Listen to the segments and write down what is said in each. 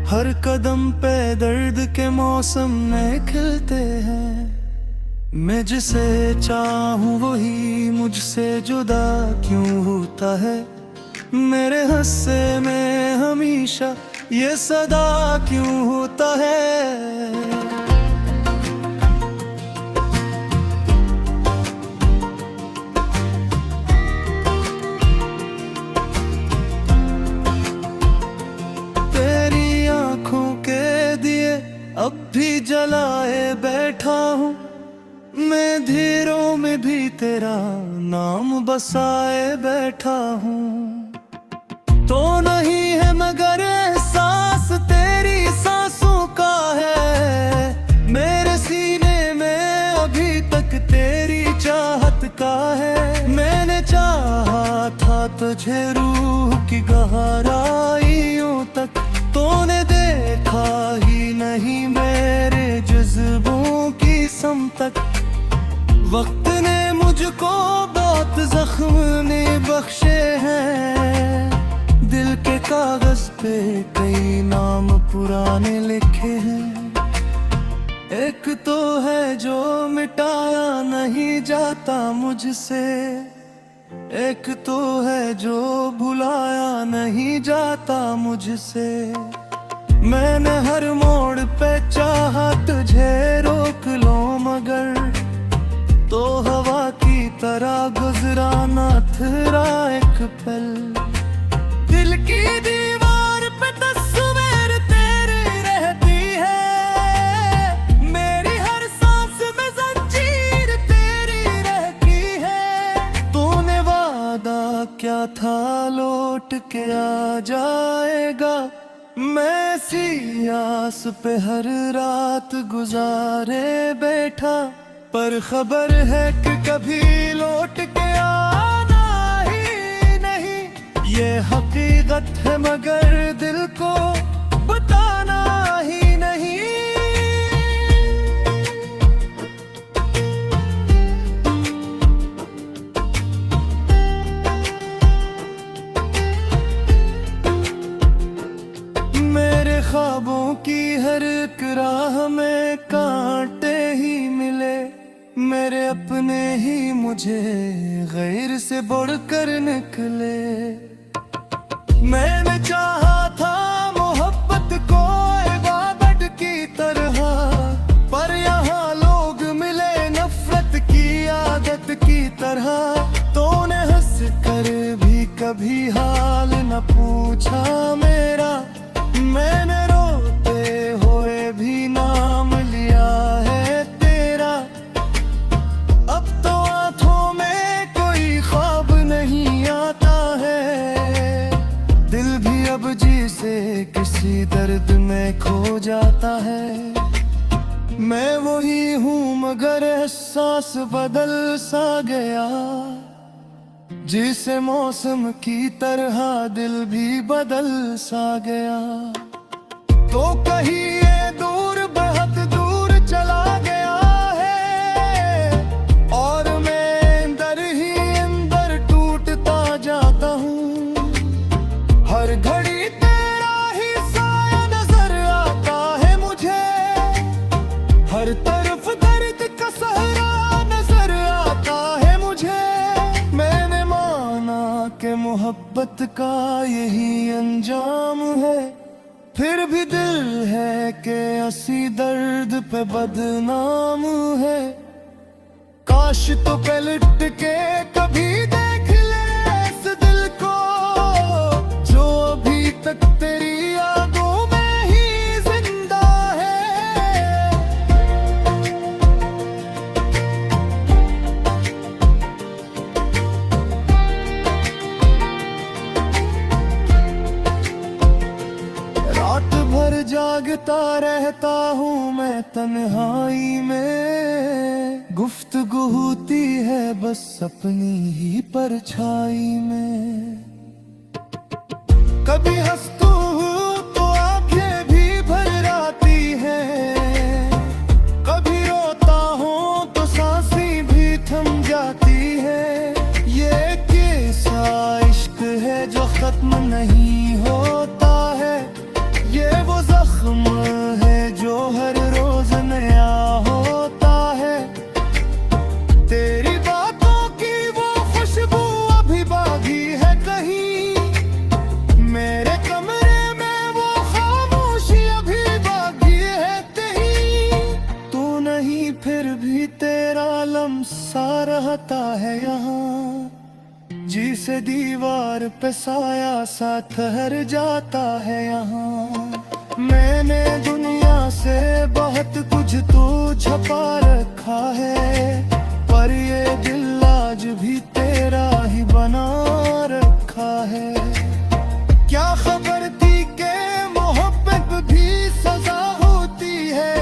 हर कदम पे दर्द के मौसम में खिलते हैं। मैं जिसे चाहूँ वही मुझसे जुदा क्यों होता है। मेरे हिस्से में हमेशा ये सदा क्यों होता है। अब भी जलाए बैठा हूँ मैं, धीरों में भी तेरा नाम बसाए बैठा हूँ। तो नहीं है मगर एहसास तेरी सांसों का है। मेरे सीने में अभी तक तेरी चाहत का है। मैंने चाहा था तुझे रूह की गहराइयों तक, तूने देखा ही नहीं मेरे जज्बों की समतक। वक्त ने मुझको बहुत जख्म ने बख्शे हैं। दिल के कागज पे कई नाम पुराने लिखे हैं। एक तो है जो मिटाया नहीं जाता मुझसे, एक तो है जो भुलाया नहीं जाता मुझसे। मैंने हर मोड़ पे चाहा तुझे रोक लो मगर, तो हवा की तरह गुजरा ना थरा एक पल। दिल की दीवार पे तस्वीर तेरी रहती है। मेरी हर सांस में जंजीर तेरी रहती है। तूने वादा क्या था लौट के आ जाएगा। मैं सी आस पे हर रात गुजारे बैठा, पर खबर है कि कभी लौट के आना ही नहीं। ये हकीकत है मगर दिल को बताना ही नहीं। ख्वाबों की हर एक राह में कांटे ही मिले। मेरे अपने ही मुझे गैर से बढ़कर निकले। मैंने चाहा था मोहब्बत को इबादत की तरह, पर यहाँ लोग मिले नफरत की आदत की तरह। तूने हंस कर भी कभी हाल न पूछा मेरा। मैंने रोते हुए भी नाम लिया है तेरा। अब तो आंखों में कोई ख्वाब नहीं आता है। दिल भी अब जी से किसी दर्द में खो जाता है। मैं वही हूँ मगर एहसास बदल सा गया। जिसे मौसम की तरह दिल भी बदल सा गया। तो कहीं ये दूर बहुत दूर चला गया है, और मैं अंदर ही अंदर टूटता जाता हूँ। हर घड़ी तेरा ही साया नजर आता है मुझे। हर तरफ दर्द का सहरा नजर आता है मुझे। मैंने माना कि मोहब्बत का यही अंजाम है, फिर भी दिल है कि असी दर्द पे बदनाम है। काश तो पलट के कभी देख ले इस दिल को, जो अभी तक तेरी यादों में ही जिंदा है। रात भर जागता रहता हूँ मैं तन्हाई में। गुफ्तगू होती है बस अपनी ही परछाई में। कभी हंसता हूँ तो आंखें भी भर आती हैं। कभी रोता हूँ तो सांसें भी थम जाती है। ये कैसा इश्क है जो खत्म नहीं होता है। ये वो पे साया सा ठहर जाता है यहाँ। मैंने दुनिया से बहुत कुछ तो छपा रखा है, पर ये दिल आज भी तेरा ही बना रखा है। क्या खबर थी कि मोहब्बत भी सजा होती है,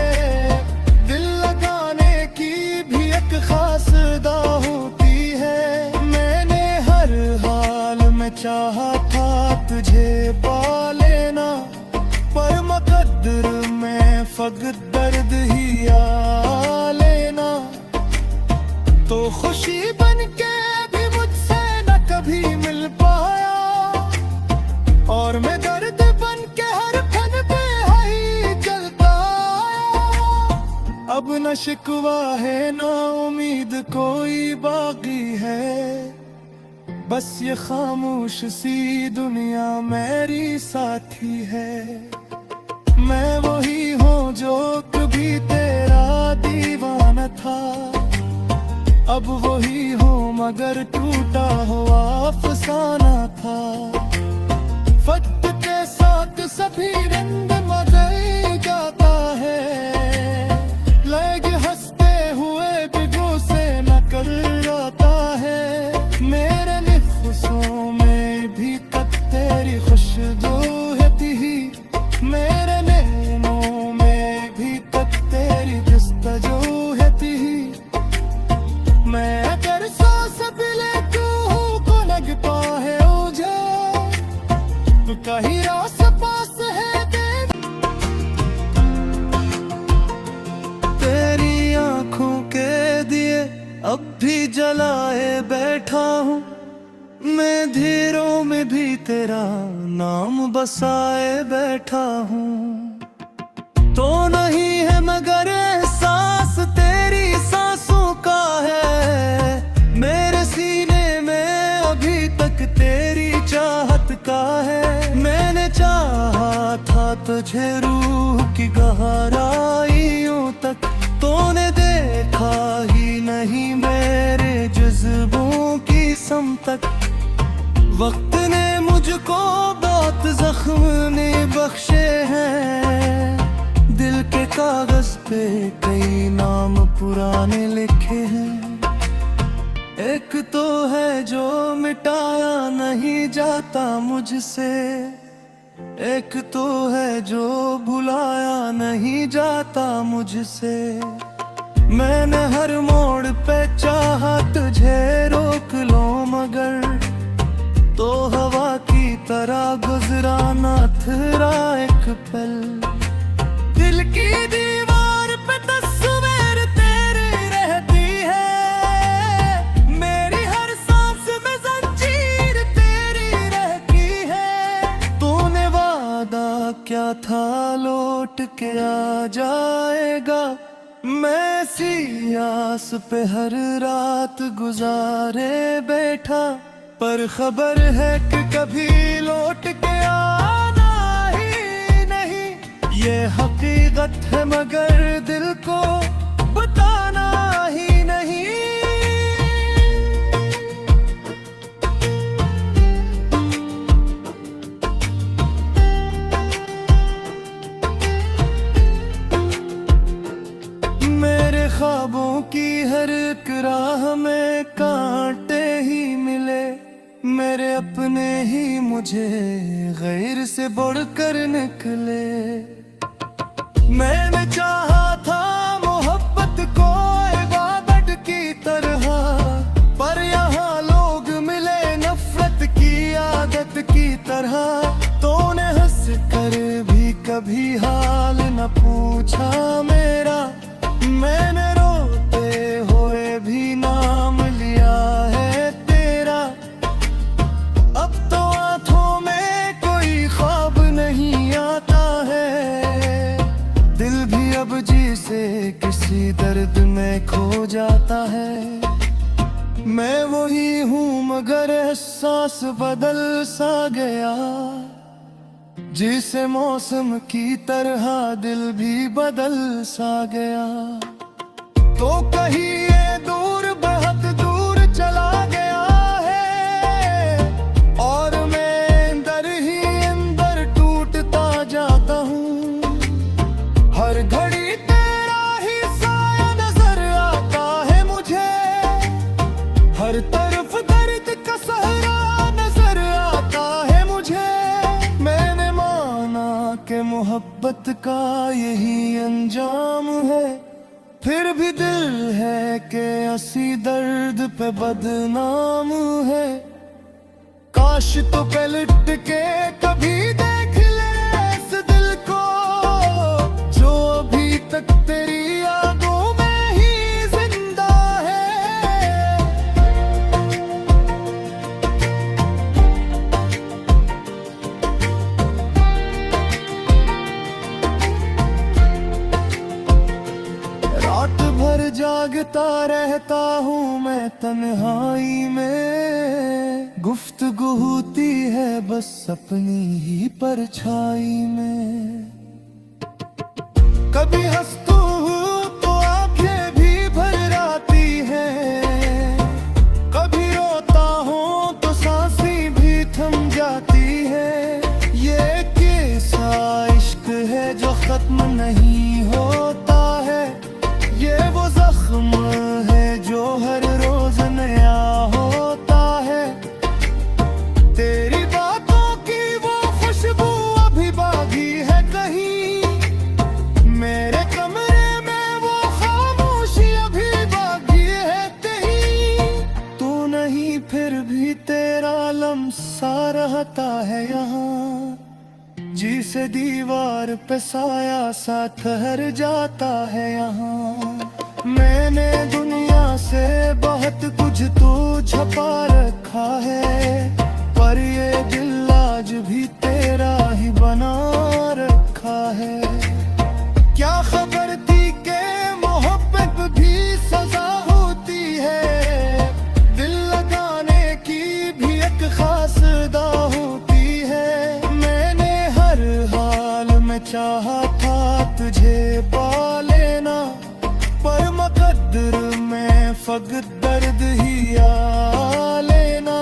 दिल लगाने की भी एक खास अदा होती है। मैंने हर हाल में चाहा था तुझे पा लेना, पर मुकद्दर में फकत दर्द ही आ लेना। तो खुशी बन के भी मुझसे न कभी मिल पाया, और मैं दर्द बन के हर फन पे ही चलता आया। अब न शिकवा है ना उम्मीद कोई बाकी है, बस ये खामोश सी दुनिया मेरी साथी है। मैं वही हूँ जो कभी तेरा दीवाना था, अब वही हूँ मगर टूटा हुआ अफसाना था। वक्त के साथ सभी रंग बदल जाता है, लग हंसते हुए भी गुस्से न कर जाता है। मेरे निफ्सों में भी तक तेरी खुशबू है थी, मेरे नैनों में भी तक तेरी जस्तजू है थी। मैं अगर सांस भी लेती हूँ को लगता है मुझे कहीं रास पास है तेरी आंखों के दिए अब भी जलाए बैठा हूँ। मैं धीरों में भी तेरा नाम बसाए बैठा हूँ। तो नहीं है मगर एहसास तेरी सांसों का है, मेरे सीने में अभी तक तेरी चाहत का है। मैंने चाहा था तुझे रूह की गहराइयों तक, तूने देखा ही नहीं मेरे जज्बों की सम तक। वक्त ने मुझको बहुत जख्म ने बख्शे हैं, दिल के कागज पे कई नाम पुराने लिखे हैं। एक तो है जो मिटाया नहीं जाता मुझसे, एक तो है जो भुलाया नहीं जाता मुझसे। मैंने हर मोड़ पे चाहा तुझे रोक लो मगर, तो हवा की तरह गुजरा ना थरा एक पल। दिल की दीवार पे तस्वीर तेरी रहती है, मेरी हर सांस में जंजीर तेरी रहती है। तूने वादा क्या था लौट के आ जाएगा, मैं सी आस पे हर रात गुजारे बैठा। पर खबर है कि कभी लौट के आना ही नहीं, ये हकीकत है मगर दिल को बताना ही नहीं। मेरे ख्वाबों की हर एक राह में कांटे ही मिले, मेरे अपने ही मुझे गैर से बढ़कर निकले। मैंने चाहा था मोहब्बत को इबादत की तरह, पर यहाँ लोग मिले नफरत की आदत की तरह। तूने हंस कर भी कभी हाल न पूछा मेरा, मैंने रोते हुए भी नाम लिया है तेरा। अब तो आंखों में कोई ख्वाब नहीं आता है, दिल भी अब जी से किसी दर्द में खो जाता है। मैं वही हूँ मगर एहसास बदल सा गया, जिसे मौसम की तरह दिल भी बदल सा गया। तो कहीं ये दूर बहुत दूर चला गया है, और मैं के मोहब्बत का यही अंजाम है। फिर भी दिल है कि असी दर्द पे बदनाम है। काश तो पलट के कभी देख ले इस दिल को, जो अभी तक तेरी यादों में ही जिंदा है। रात भर जागता रहता हूँ मैं तन्हाई में, गुफ्तगू होती है बस अपनी ही परछाई में। कभी हंसता हूँ तो आंखें भी भर आती हैं, कभी रोता हूँ तो सांसें भी थम जाती है। ये कैसा इश्क है जो खत्म नहीं होता है, ये वो जख्म है जो हर रोज नया होता है। तेरी बातों की वो खुशबू अभी बाकी है कहीं, मेरे कमरे में वो खामोशी अभी बाकी है कहीं। तू नहीं फिर भी तेरा लम्सा रहता है यहाँ, जी से दीवार पे साया सा ठहर जाता है यहाँ। मैंने दुनिया से बहुत कुछ तो छुपा रखा है, पर ये दिल आज भी तेरा ही बना रखा है। क्या खबर थी कि मोहब्बत भी सजा होती है, दिल लगाने की भी एक खास अदा होती है। मैंने हर हाल में चाहा था तुझे पा लेना, पर मुकद्दर में फकत दर्द ही आ लेना।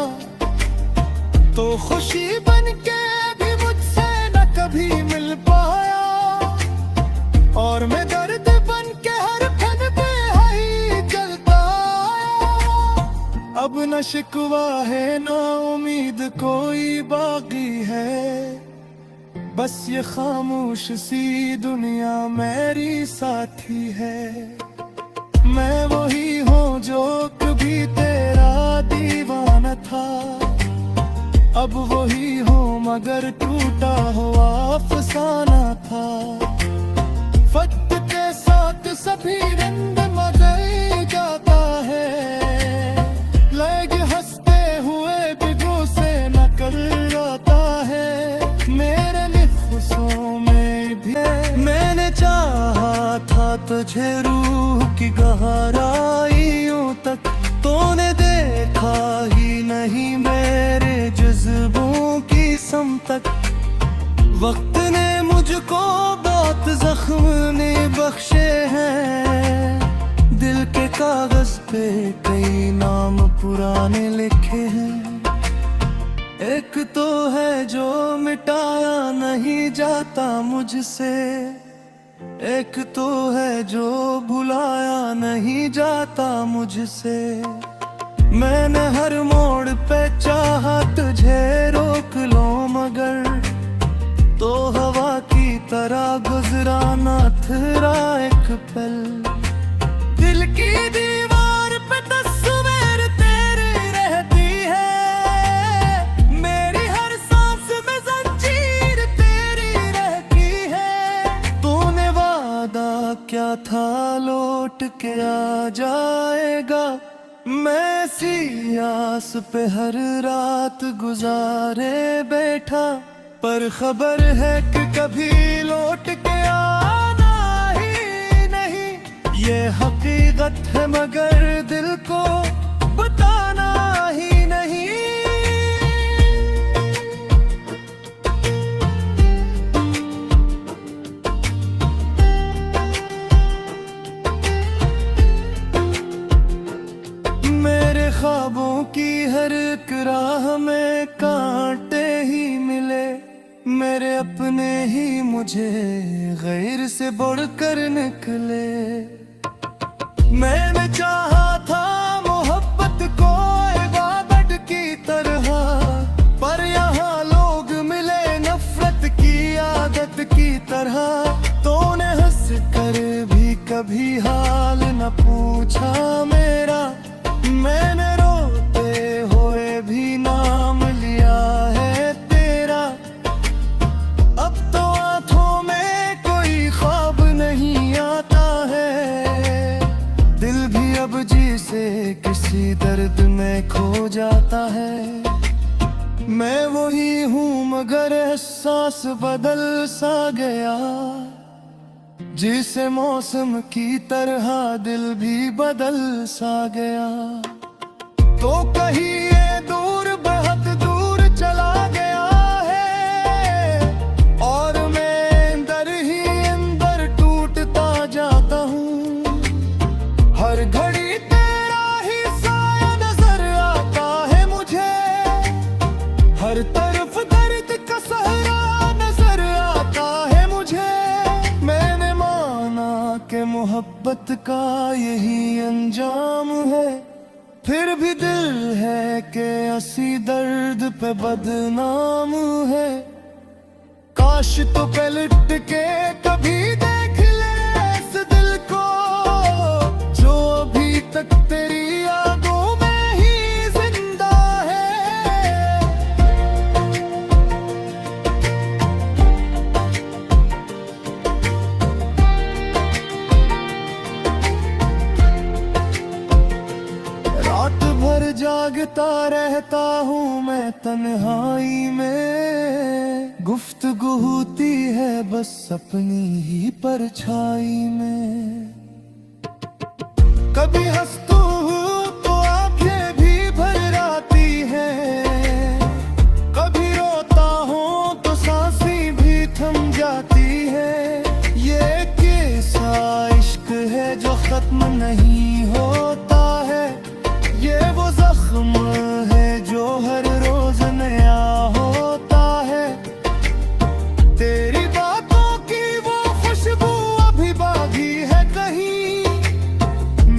तो खुशी बन के भी मुझसे न कभी मिल पाया, और मैं दर्द बन के हर क्षण पे ही चलता आया। अब न शिकवा है न उम्मीद कोई बाकी है, बस ये खामोश सी दुनिया मेरी साथी है। मैं वही हूँ जो कभी तेरा दीवाना था, अब वही हूँ मगर टूटा हुआ अफसाना था। वक्त के साथ सभी रंग मगर जाता है, लग हंसते हुए भी गुस्से न कर जाता है। मेरे लिफ्सों में भी मैंने चाहा था तुझे रूह की गहराइयों तक, तूने देखा ही नहीं मेरे जज्बों की सम तक। वक्त ने मुझको बहुत जख्म ने बख्शे हैं, दिल के कागज पे कई नाम पुराने लिखे हैं। एक तो है जो मिटाया नहीं जाता मुझसे, एक तो है जो भुलाया नहीं जाता मुझसे। मैंने हर मोड़ पे चाहा तुझे रोक लो, मगर तो हवा की तरह गुजरा ना थरा एक पल। दिल की दीवार पे तस्वीर तेरी रहती है, मेरी हर सांस में जंजीर तेरी रहती है। तूने वादा क्या था लौट के आ जाएगा, मैं सी आस पे हर रात गुजारे बैठा। पर खबर है कि कभी लौट के आना ही नहीं, ये हकीकत है मगर दिल को बताना ही नहीं। मेरे ख्वाबों की हर एक राह में कांटे ही मिले, मेरे अपने ही मुझे गैर से बढ़कर निकले। मैंने चाहा था मोहब्बत को इबादत की तरह, पर यहाँ लोग मिले नफरत की आदत की तरह। तूने हंस कर भी कभी हाल न पूछा मेरा, मैंने रोते हुए भी नाम लिया है तेरा। अब तो आंखों में कोई ख्वाब नहीं आता है, दिल भी अब जी से किसी दर्द में खो जाता है। मैं वही हूँ मगर एहसास बदल सा गया, जिसे मौसम की तरह दिल भी बदल सा गया। तो कहीं ये दूर बहुत दूर चला गया है, और मैं अंदर ही अंदर टूटता जाता हूँ। हर घड़ी तेरा ही साया नजर आता है मुझे, हर तरफ दर्द का सहरा नजर आता है मुझे। मैंने माना कि मोहब्बत का यही अंजाम है, फिर भी दिल है कि असी दर्द पे बदनाम है। काश तो पलट के कभी देख ले इस दिल को, जो अभी तक तेरी यादों में ही जिंदा है। रात भर जागता रहता हूँ मैं तन्हाई में, गुफ्तगू होती है बस अपनी ही परछाई में। कभी हंसता हूँ तो आंखें भी भर आती हैं, कभी रोता हूँ तो सांसें भी थम जाती है। ये कैसा इश्क है जो खत्म नहीं होता है, ये वो जख्म है जो हर रोज नया होता है। तेरी बातों की वो खुशबू अभी बाकी है कहीं,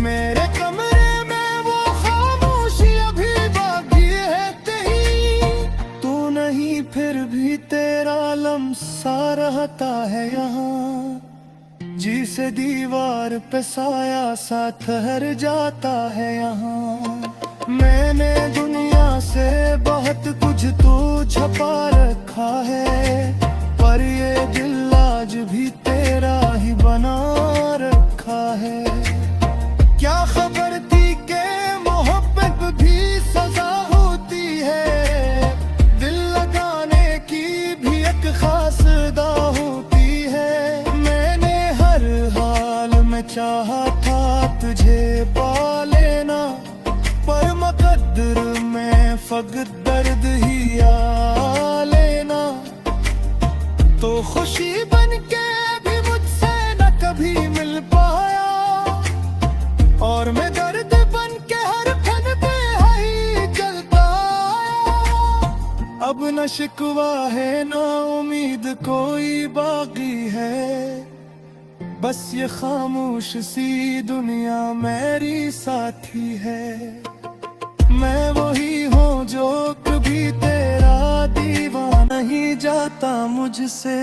मेरे कमरे में वो खामोशी अभी बाकी है कहीं। तू नहीं फिर भी तेरा लम्सा रहता है यहाँ, जिसे दीवार पे साया सा ठहर जाता है यहाँ। मैंने दुनिया से बहुत कुछ तो छपा रखा है, पर ये दिल आज भी तेरा ही बना रखा है। क्या खबर थी कि मोहब्बत भी सजा होती है, दिल लगाने की भी एक खास अदा होती है। मैंने हर हाल में चाहा था तुझे पा लेना, पर मुकद्दर में फकत दर्द ही आ लेना। तो खुशी बन के भी मुझसे न कभी मिल पाया, और मैं दर्द बन के हर क्षण पे ही चलता आया। अब न शिकवा है न उम्मीद कोई बाकी है, बस ये खामोश सी दुनिया मेरी साथी है। मैं वही हूँ जो कभी तेरा दीवाना नहीं जाता मुझसे,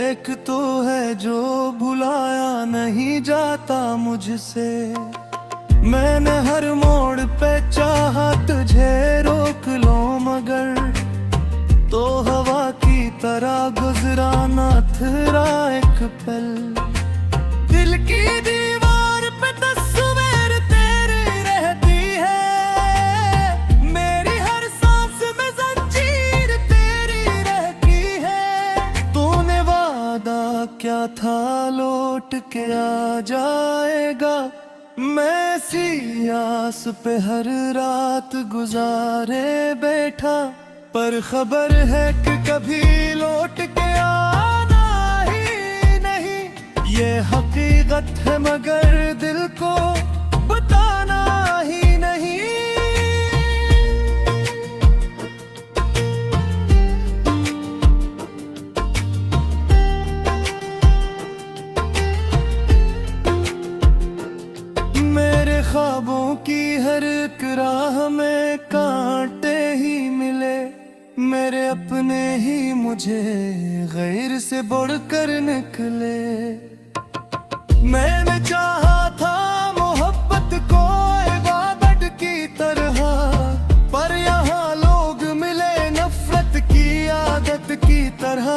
एक तो है जो भुलाया नहीं जाता मुझसे। मैंने हर मोड़ पे चाहा तुझे रोक लो मगर, तो हवा की तरह गुजरा न थरा एक पल। दिल की दीवार पे तस्वीर तेरी रहती है, मेरी हर सांस में जंजीर तेरी रहती है। तूने वादा क्या था लौट के आ जाएगा, मैं सी आस पे हर रात गुजारे बैठा। पर खबर है कि कभी लौट के आना ही नहीं, ये हकीकत है मगर दिल को बताना ही नहीं। मेरे ख्वाबों की हर एक राह में कांटे ही मिले, मेरे अपने ही मुझे गैर से बढ़कर निकले। मैंने चाहा था मोहब्बत को इबादत की तरह, पर यहाँ लोग मिले नफरत की आदत की तरह।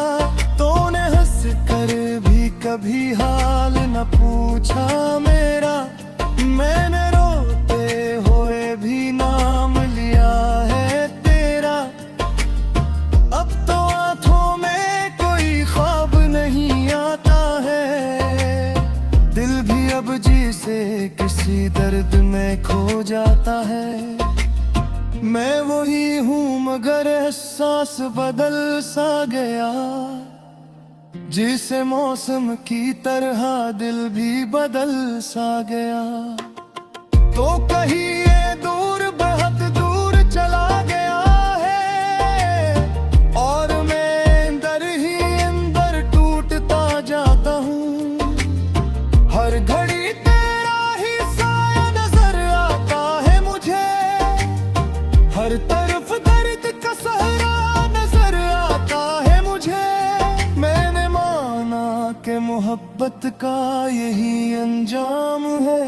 तूने हंस कर भी कभी हाल न पूछा मेरा, मैंने रोते हुए भी नाम लिया है तेरा। अब तो आंखों में कोई ख्वाब नहीं आता है, दिल भी अब जी से किसी दर्द में खो जाता है। मैं वही हूँ मगर एहसास बदल सा गया, जिसे मौसम की तरह दिल भी बदल सा गया। तो कहीं ये दूर बहुत दूर चला गया है, और मैं अंदर ही अंदर टूटता जाता हूँ। हर घड़ी तेरा ही साया नजर आता है मुझे, हर तरफ दर्द का सहरा नजर आता है मुझे। मैंने माना कि मोहब्बत का यही अंजाम है,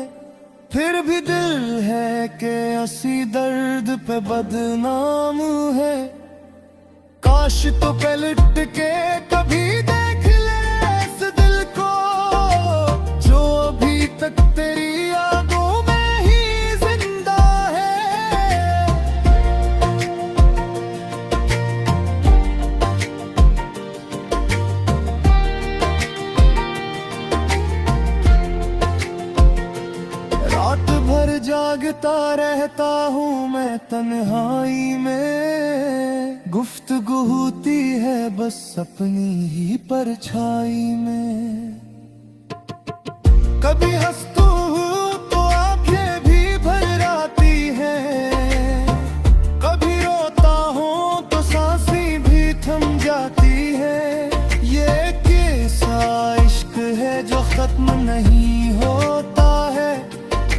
फिर भी दिल है कि असी दर्द पे बदनाम है। काश तो पलट के कभी देख ले इस दिल को, जो अभी तक तेरी यादों में ही जिंदा है। रात भर जागता रहता हूँ मैं तन्हाई में, गुफ्तगू होती है बस अपनी ही परछाई में। कभी हंसता हूँ तो आंखें भी भर आती हैं, कभी रोता हूँ तो सांसें भी थम जाती है। ये कैसा इश्क है जो खत्म नहीं होता है,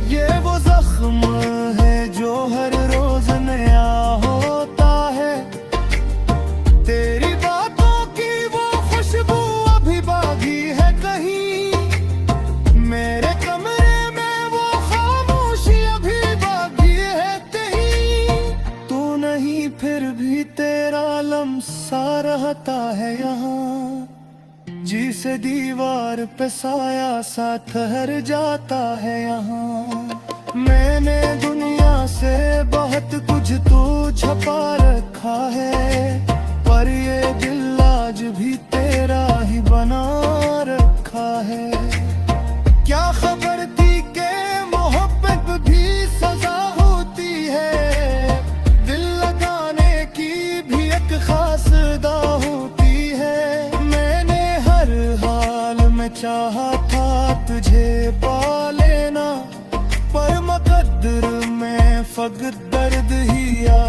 ये वो जख्म है जो हर रोज नया होता है। तेरी बातों की वो खुशबू अभी बाकी है कहीं, मेरे कमरे में वो खामोशी अभी बाकी है कहीं। तू नहीं फिर भी तेरा लम्सा रहता है यहाँ, जी से दीवार पे साया सा ठहर जाता है यहाँ। मैंने दुनिया से बहुत कुछ तो छपा रखा है, पर ये दिल आज भी तेरा ही बना रखा है। क्या खबर थी कि मोहब्बत भी सजा होती है, दिल लगाने की भी एक खास अदा होती है। मैंने हर हाल में चाहा था तुझे पा लेना, पर मुकद्दर में फकत दर्द ही आ